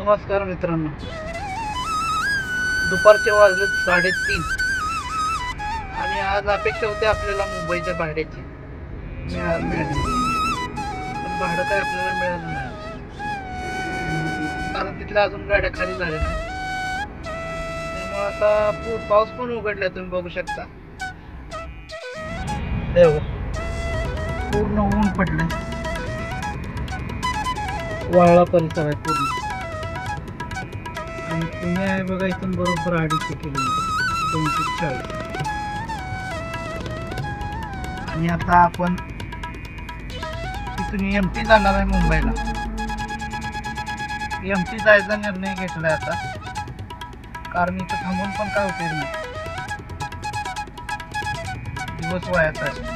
नमस्कार मित्रांनो, दुपारचे वाजले 3:30 आणि आज अपेक्षा होती आपल्याला मुंबईच्या भाड्याची मिळाली, पण भाडं काय आपल्याला मिळालं नाही कारण तिथल्या अजून गाड्या खाली झाल्या नाही. त्यामुळे आता पाऊस पण उघडलाय, तुम्ही बघू शकता. पूर्ण ऊन पडलंय, वाळला परिसर आहे पूर्ण. आणि पुणे आहे बघा, इथून बरोबर 250 किलोमीटर, 240. आणि आता आपण इथून एमटी जाणार आहे मुंबईला. एमटी जायचा निर्णय घेतलाय आता, कारण इथं थांबून पण काय उपयोग नाही, दिवस वायाचा आहे.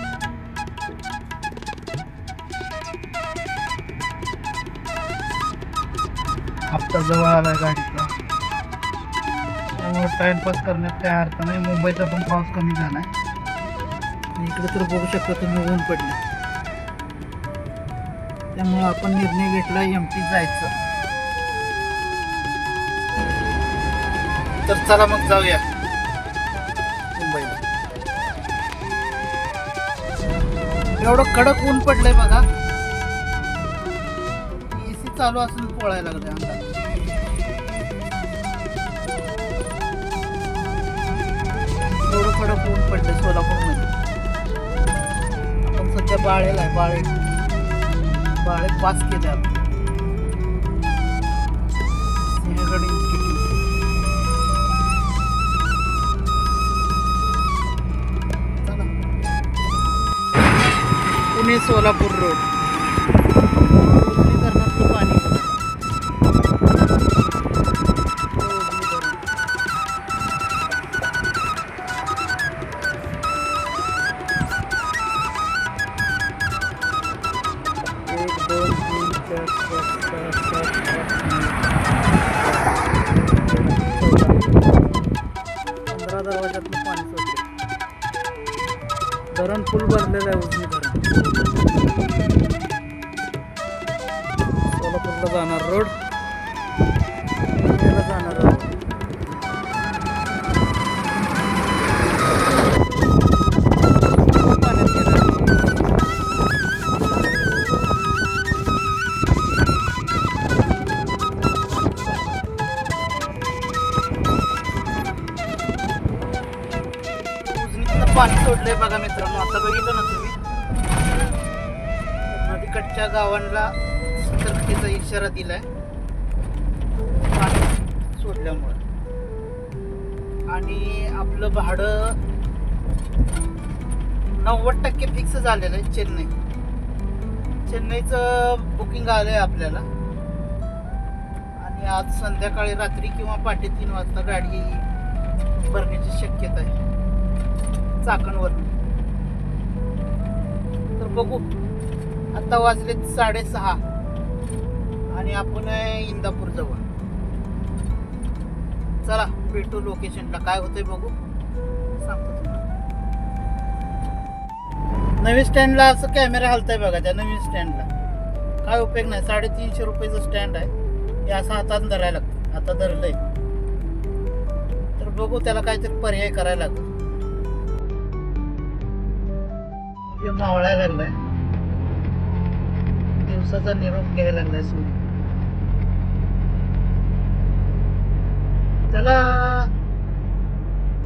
हप्ता जवळ आलाय गाडीचा, त्यामुळे टाइमपास करण्यात काही अर्थ नाही. मुंबईचा पण पाऊस कमी झालाय. इकडे तर बघू शकता तुम्ही, ऊन पडले. त्यामुळे आपण निर्णय घेतला एमटी जायचं. तर चला मग जाऊया मुंबईला. एवढं कडक ऊन पडलंय बघा, एसी चालू असून पोळायला लागले अंगात. एवढं कडक ऊन पडलंय सोलापूरमध्ये. आपण सध्या बाळेला आहे, बाळे पास केले आपण, सिंहगड इन्स्टिट्यूट. चला, पुणे सोलापूर रोड. धरणातलं पाणी दरवाजातलं पाणी सोडलं. धरण फुल भरलेलं आहे, उजनी धरण. सोलापूरला जाणार रोड, पुण्याला जाणार रोड. पाणी सोडलंय बघा मित्रांनो. आता बघितलं ना तुम्ही, नदीकडच्या गावांना सतर्कतेचा इशारा दिलाय पाणी सोडल्यामुळे. आणि आपलं भाडं 90% फिक्स झालेलं आहे. चेन्नईचं बुकिंग आलंय आपल्याला. आणि आज संध्याकाळी, रात्री किंवा पहाटे 3 वाजता गाडी भरण्याची शक्यता आहे चाकणवर. तर बघू, आता वाजले 6:30 आणि आपण इंदापूर जवळ. चला भेटू लोकेशनला, काय होतंय बघू, सांगतो तुम्हाला. नवीन स्टँडला असं कॅमेरा हलताय बघा, त्या नवीन स्टँडला काय उपयोग नाही. 350 रुपयाचं स्टँड आहे, हे असं हातात धरायला लागतं. आता धरलंय तर बघू, त्याला काहीतरी पर्याय करायला लागतो. मावळायला लागलाय, दिवसाचा निरोप घ्यायला लागलाय सूर्य. चला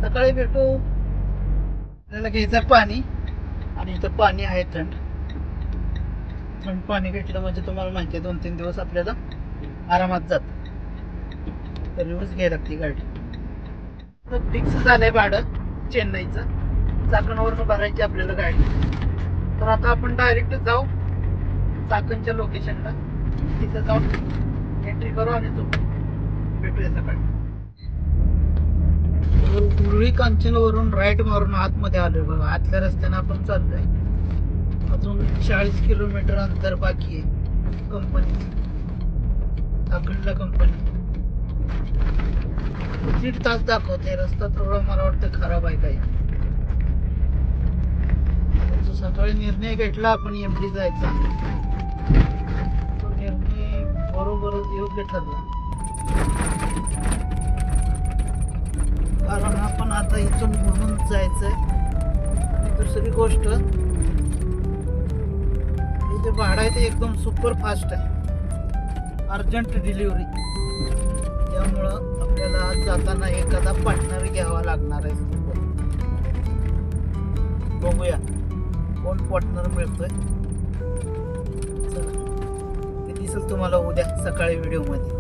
सकाळी भेटू. आपल्याला घ्यायचं पाणी, आणि इथं पाणी आहे थंड. थंड पाणी घेतलं म्हणजे तुम्हाला माहिती आहे 2-3 दिवस आपल्याला आरामात जात. तर एवढंच घ्यायला लागते गाडी. तर फिक्स झालंय भाडं चेन्नईचं, चाकणवरून भरायची आपल्याला गाडी. तर आता आपण डायरेक्ट जाऊ चाकणच्या लोकेशनला, तिथं जाऊन एंट्री करू आणि जाऊ. भेटूया सकाळी. उरुळी कांचनवरून राईट मारून आतमध्ये आलोय बघा. आतल्या रस्त्याने आपण चाललोय. अजून 40 किलोमीटर अंतर बाकी आहे कंपनी, चाकणला कंपनी. 1.5 तास दाखवते रस्ता. थोडा मला वाटतं खराब आहे काही. सकाळी निर्णय घेतला आपण एमटी जायचा, तो निर्णय बरोबरच योग्य ठरला. कारण आपण आता इथून म्हणून जायचंय. आणि दुसरी गोष्ट, हे जे भाडं आहे ते एकदम सुपर फास्ट आहे, अर्जंट डिलिव्हरी. त्यामुळं आपल्याला आज जाताना एखादा पार्टनर घ्यावा लागणार आहे. बघूया कोण पार्टनर मिळतोय. चला, ते दिसेल तुम्हाला उद्या सकाळी व्हिडिओ मध्ये.